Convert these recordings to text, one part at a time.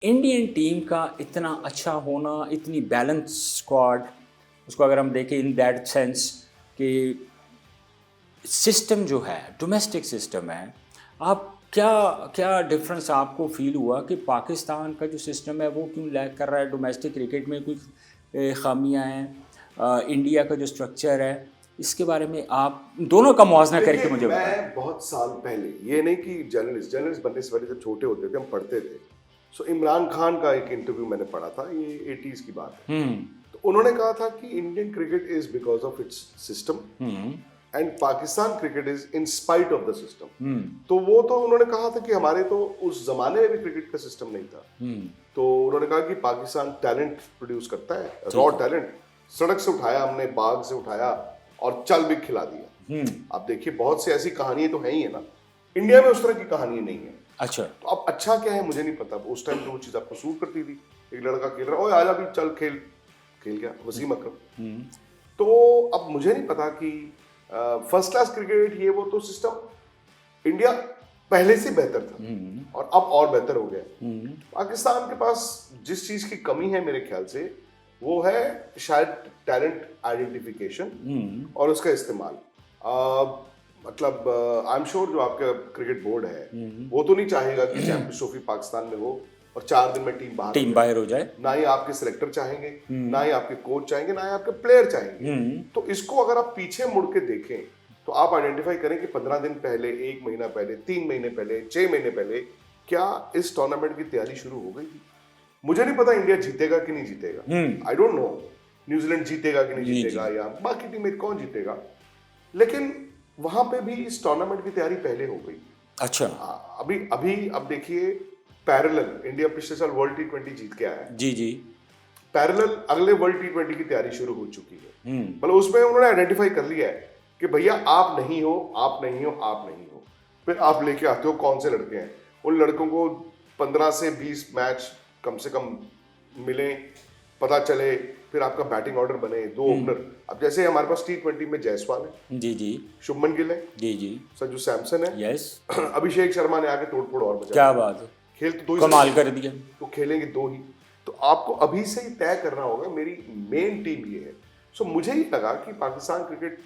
Indian team का इतना अच्छा होना, इतनी बैलेंस स्क्वाड, उसको अगर हम देखें इन दैट सेंस कि सिस्टम जो है डोमेस्टिक सिस्टम है, आप क्या क्या डिफरेंस आपको फील हुआ कि पाकिस्तान का जो सिस्टम है वो क्यों लैग कर रहा है? डोमेस्टिक क्रिकेट में कुछ खामियां हैं, इंडिया का जो स्ट्रक्चर है, इसके बारे में आप दोनों का मुआवजा देखिए, करके मुझे बताएं। मैं बहुत साल पहले, ये नहीं कि जर्नलिस्ट बनने से पहले जब छोटे होते थे हम पढ़ते थे। सो इमरान खान का एक इंटरव्यू मैंने पढ़ा था, ये 80s की बात है। तो उन्होंने कहा था कि Indian cricket is because of its system and Pakistan cricket is in spite of the system. तो वो तो उन्होंने कहा था कि हमारे तो उस जमाने में भी क्रिकेट का सिस्टम नहीं था। तो उन्होंने कहा कि पाकिस्तान टैलेंट प्रोड्यूस करता है, रॉ टैलेंट, सड़क से उठाया हमने, बाग से उठाया और चल भी खिला दिया। आप देखिए, बहुत सी ऐसी कहानियां तो है ही है ना। इंडिया में उस तरह की कहानी नहीं है। अच्छा, तो अब अच्छा क्या है मुझे नहीं पता, उस टाइम तो वो चीज आपको सूट करती थी। एक लड़का खेल रहा है, ओए आजा भी, चल खेल गया वसीम अकरम। तो अब मुझे नहीं पता कि फर्स्ट क्लास क्रिकेट ये वो तो सिस्टम इंडिया पहले से बेहतर था और अब और बेहतर हो गया। पाकिस्तान के पास जिस चीज की कमी है मेरे ख्याल से वो है शायद टैलेंट आइडेंटिफिकेशन और उसका इस्तेमाल। मतलब आई एम श्योर जो आपका क्रिकेट बोर्ड है वो तो नहीं चाहेगा कि चैंपियंस ट्रॉफी पाकिस्तान में हो और 4 दिन में टीम बाहर हो जाए। ना ही आपके सिलेक्टर चाहेंगे, ना ही आपके कोच चाहेंगे, ना ही आपके प्लेयर चाहेंगे। तो इसको अगर आप पीछे मुड़ के देखें तो आप आइडेंटिफाई करें कि 15 दिन पहले, 1 महीना पहले, 3 महीने पहले, 6 महीने पहले क्या इस टूर्नामेंट की तैयारी शुरू हो गई थी। मुझे नहीं पता इंडिया जीतेगा कि नहीं जीतेगा, आई डोंट नो। न्यूजीलैंड जीतेगा कि नहीं जीतेगा या बाकी टीम कौन जीतेगा, लेकिन वहां पे भी इस टूर्नामेंट की तैयारी पहले हो गई। अच्छा, अब देखिए, पैरेलल इंडिया पिछले साल वर्ल्ड T20 जीत के आया है। जी, पैरेलल अगले वर्ल्ड T20 की तैयारी शुरू हो चुकी है। मतलब उसमें उन्होंने आइडेंटिफाई कर लिया है कि भैया आप नहीं हो, आप नहीं हो, आप नहीं हो। फिर आप लेके आते हो कौन से लड़के हैं, उन लड़कों को 15 से 20 मैच कम से कम मिले, पता चले, फिर आपका बैटिंग ऑर्डर बने, 2 ओपनर। अब जैसे हमारे पास T20 में जायसवाल है, जी, शुभमन गिल है, जी, संजू सैमसन है, यस, अभिषेक शर्मा ने आके तोड़फोड़ और बचा। क्या बात है, खेल तो 2 ही कमाल कर दिया। तो खेलेंगे 2 ही। तो आपको अभी से ही तय करना होगा मेरी मेन टीम ये है। सो मुझे ही लगा कि पाकिस्तान क्रिकेट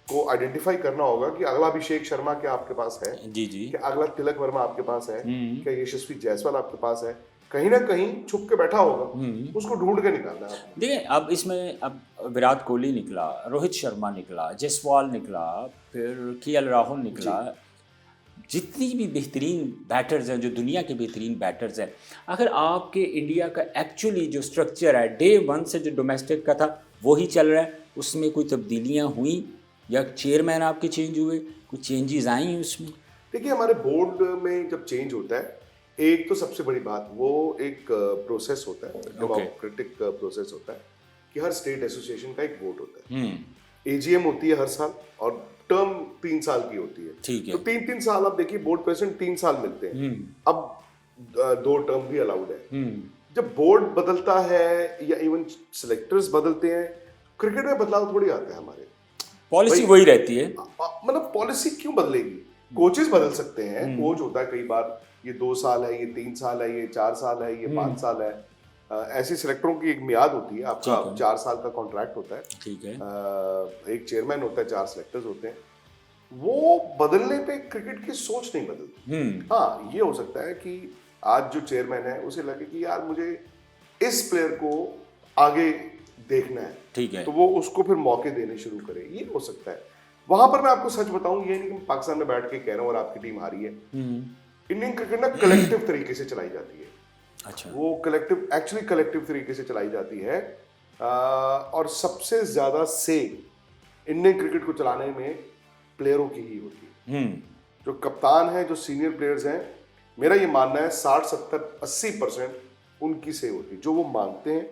को आइडेंटिफाई करना होगा कि अगला अभिषेक शर्मा क्या आपके पास है, जी, क्या अगला तिलक वर्मा आपके पास है, क्या यशस्वी जायसवाल आपके पास है, कहीं ना कहीं छुप के बैठा होगा, उसको ढूंढ के निकालना है। देखिए, अब इसमें अब विराट कोहली निकला, रोहित शर्मा निकला, जायसवाल निकला, फिर केएल राहुल निकला, जितनी भी बेहतरीन बैटर्स हैं, जो दुनिया के बेहतरीन बैटर्स हैं, अगर आपके इंडिया का एक्चुअली जो स्ट्रक्चर है डे 1 से जो डोमेस्टिक का था वही चल रहा है, उसमें कोई तब्दीलियां हुई या चेयरमैन आपके चेंज हुए, कुछ चेंजेस आई हैं उसमें? देखिए, हमारे बोर्ड में जब चेंज होता है, एक तो सबसे बड़ी बात वो एक प्रोसेस होता है, डेमोक्रेटिक प्रोसेस होता है कि हर स्टेट एसोसिएशन का एक वोट होता है। एजीएम होती है हर साल और टर्म 3 साल की होती है। ठीक है। तो 3-3 साल, आप देखिए बोर्ड प्रेसिडेंट 3 साल मिलते हैं। अब 2 टर्म भी अलाउड है। जब बोर्ड बदलता है या इवन सिलेक्टर्स बदलते हैं, क्रिकेट में बदलाव थोड़ी आता है हमारे। पॉलिसी वही रहती है। मतलब पॉलिसी क्यों बदलेगी? कोचेस बदल सकते हैं, कोच होता है कई बार, ये 2 साल है, ये 3 साल है, ये 4 साल है, ये 5 साल है। ऐसे सिलेक्टरों की एक मियाद होती है, आपका 4 साल का कॉन्ट्रैक्ट होता है। ठीक है। एक चेयरमैन होता है, 4 सिलेक्टर्स होते हैं। वो बदलने पे क्रिकेट की सोच नहीं बदलती। हाँ, ये हो सकता है कि आज जो चेयरमैन है उसे लगे कि यार मुझे इस प्लेयर को आगे देखना है, ठीक है, तो वो उसको फिर मौके देने शुरू करे, ये हो सकता है। वहां पर मैं आपको सच बताऊं, ये नहीं कि पाकिस्तान में बैठ के कह रहा हूं और आपकी टीम हारी है। इंडियन क्रिकेट ना कलेक्टिव तरीके से चलाई जाती है। अच्छा, वो कलेक्टिव तरीके से चलाई जाती है। और सबसे ज्यादा से इंडियन क्रिकेट को चलाने में प्लेयरों की ही होती है। जो कप्तान है, जो सीनियर प्लेयर्स हैं, मेरा ये मानना है 60, 70, 80% उनकी से होती है। जो वो मांगते हैं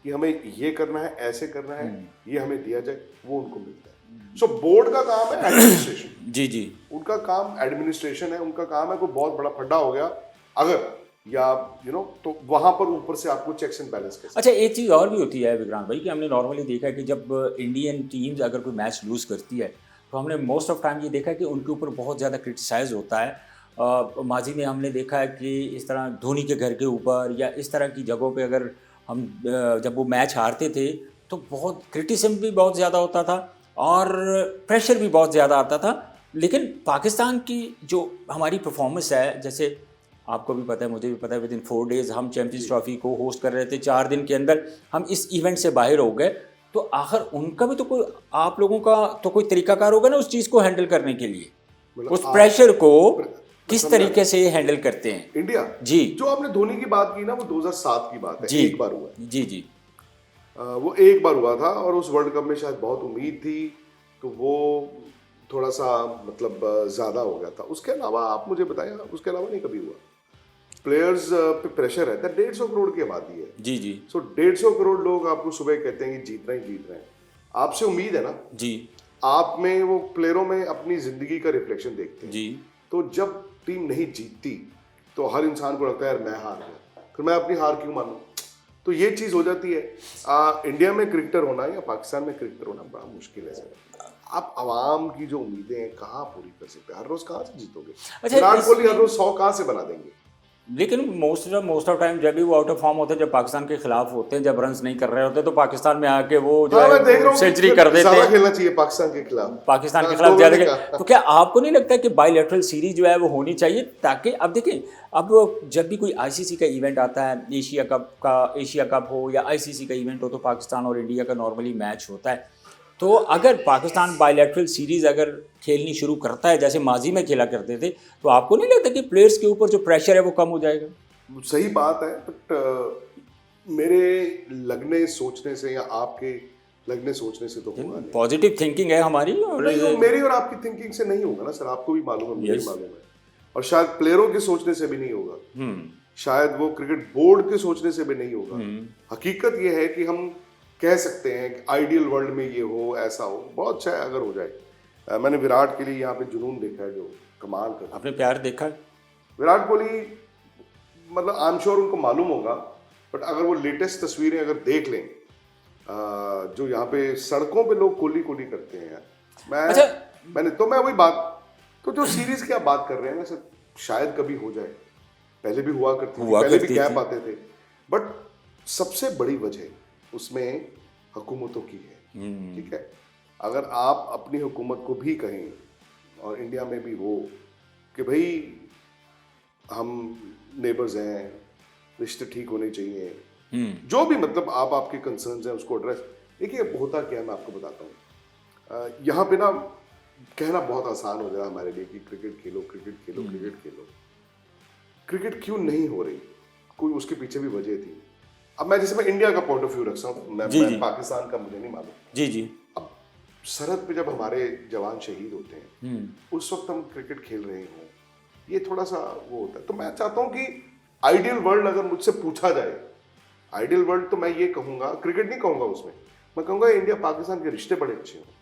कि हमें ये करना है, ऐसे करना है, ये हमें दिया जाए, वो उनको मिलता है। सो बोर्ड का काम है एडमिनिस्ट्रेशन। जी, उनका काम एडमिनिस्ट्रेशन है, उनका काम है। कोई बहुत बड़ा फड्डा हो गया अगर, या तो वहां पर ऊपर से आपको चेक्स एंड बैलेंस कैसे। अच्छा, एक चीज़ और भी होती है विक्रांत भाई कि हमने नॉर्मली देखा है कि जब इंडियन टीम्स अगर कोई मैच लूज़ करती है तो हमने मोस्ट ऑफ टाइम ये देखा है कि उनके ऊपर बहुत ज़्यादा क्रिटिसाइज होता है माजी में हमने देखा है कि इस तरह धोनी के घर के ऊपर या इस तरह की जगहों पे अगर हम जब वो मैच हारते थे तो बहुत क्रिटिसिज्म भी बहुत ज़्यादा होता था और प्रेशर भी बहुत ज़्यादा आता था। लेकिन पाकिस्तान की जो हमारी परफॉर्मेंस है, जैसे आपको भी पता है, मुझे भी पता है, विद इन 4 डेज़ हम चैम्पियंस ट्रॉफी को होस्ट कर रहे थे, 4 दिन के अंदर हम इस इवेंट से बाहर हो गए। तो आखिर उनका भी तो कोई, आप लोगों का तो कोई तरीकाकार होगा ना उस चीज़ को हैंडल करने के लिए, मतलब उस प्रेशर को किस समझा तरीके से हैंडल करते हैं? इंडिया जी जो आपने धोनी की बात की ना, वो 2007 की बात है, जी एक बार हुआ है। जी जी वो एक बार हुआ था और उस वर्ल्ड कप में शायद बहुत उम्मीद थी, तो वो थोड़ा सा मतलब ज़्यादा हो गया था। उसके अलावा आप मुझे बताएं, उसके अलावा नहीं कभी हुआ। प्लेयर्स पे प्रेशर रहता है, 150 करोड़ की आबादी है। जी जी सो 150 करोड़ लोग आपको सुबह कहते हैं कि जीत रहे हैं, जीत रहे हैं। आपसे उम्मीद है ना, जी आप में वो प्लेयरों में अपनी जिंदगी का रिफ्लेक्शन देखते हैं। जी तो जब टीम नहीं जीतती तो हर इंसान को लगता है यार मैं हार गया, फिर मैं अपनी हार क्यों मानूं। तो ये चीज़ हो जाती है। इंडिया में क्रिकेटर होना या पाकिस्तान में क्रिकेटर होना बड़ा मुश्किल है सर। आप आवाम की जो उम्मीदें हैं कहाँ पूरी कर सकते हैं? हर रोज कहाँ से जीतोगे? अच्छा, विराट कोहली हर इसमें- रोज 100 कहाँ से बना देंगे? लेकिन मोस्ट ऑफ टाइम जब भी वो आउट ऑफ फॉर्म होते हैं, जब पाकिस्तान के खिलाफ होते हैं, जब रन्स नहीं कर रहे होते, तो पाकिस्तान में आके वो जो हाँ, मैं देख रहा है हूँ सेंचुरी कि कर देते ज्यादा हैं खेलना चाहिए पाकिस्तान के खिलाफ। पाकिस्तान के हाँ, खिलाफ लोगों ज़्यादा ने खेल। कहा। तो क्या आपको नहीं लगता कि बायलैटरल सीरीज जो है वो होनी चाहिए, ताकि अब देखें, अब जब भी कोई आईसीसी का इवेंट आता है, एशिया कप हो या आईसीसी का इवेंट हो, तो पाकिस्तान और इंडिया का नॉर्मली मैच होता है। तो अगर पाकिस्तान बायलैटरल सीरीज अगर खेलनी शुरू करता है जैसे माजी में खेला करते थे, तो आपको नहीं लगता कि प्लेयर्स के ऊपर जो प्रेशर है वो कम हो जाएगा? सही बात है, बट मेरे लगने सोचने से या आपके लगने सोचने से तो होगा नहीं। पॉजिटिव थिंकिंग है हमारी, और नहीं, वो मेरी और आपकी थिंकिंग से नहीं होगा ना सर। आपको भी मालूम है, मुझे भी Yes. मालूम है, और शायद प्लेयरों के सोचने से भी नहीं होगा। हम्म शायद वो क्रिकेट बोर्ड के सोचने से भी नहीं होगा। हकीकत ये है कि हम कह सकते हैं कि आइडियल वर्ल्ड में ये हो, ऐसा हो, बहुत अच्छा है अगर हो जाए। मैंने विराट के लिए यहाँ पे जुनून देखा है जो कमाल का। आपने प्यार देखा? विराट कोहली मतलब आई एम श्योर उनको मालूम होगा, बट अगर वो लेटेस्ट तस्वीरें अगर देख लें, जो यहाँ पे सड़कों पे लोग कोहली कोहली करते हैं यार, मैं वही बात, तो जो सीरीज की आप बात कर रहे हैं ना सर, शायद कभी हो जाए। पहले भी हुआ करती थी, पहले भी गैप आते थे, बट सबसे बड़ी वजह उसमें हुकूमतों की है। ठीक है, अगर आप अपनी हुकूमत को भी कहें, और इंडिया में भी हो, कि भाई हम नेबर्स हैं, रिश्ते ठीक होने चाहिए, जो भी मतलब आपके कंसर्न्स हैं उसको एड्रेस। देखिए होता क्या है, मैं आपको बताता हूँ। यहाँ पे ना कहना बहुत आसान हो जाए हमारे लिए कि क्रिकेट खेलो, क्रिकेट खेलो, क्रिकेट खेलो। क्रिकेट क्यों नहीं हो रही, कोई उसके पीछे भी वजह थी। अब मैं इंडिया का पॉइंट ऑफ व्यू रखता हूँ, मैं पाकिस्तान का मुझे नहीं मालूम। जी जी अब सरहद पे जब हमारे जवान शहीद होते हैं, उस वक्त हम क्रिकेट खेल रहे हों, ये थोड़ा सा वो होता है। तो मैं चाहता हूँ कि आइडियल वर्ल्ड अगर मुझसे पूछा जाए, आइडियल वर्ल्ड, तो मैं ये कहूँगा, क्रिकेट नहीं कहूँगा उसमें, मैं कहूँगा इंडिया पाकिस्तान के रिश्ते बड़े अच्छे हों।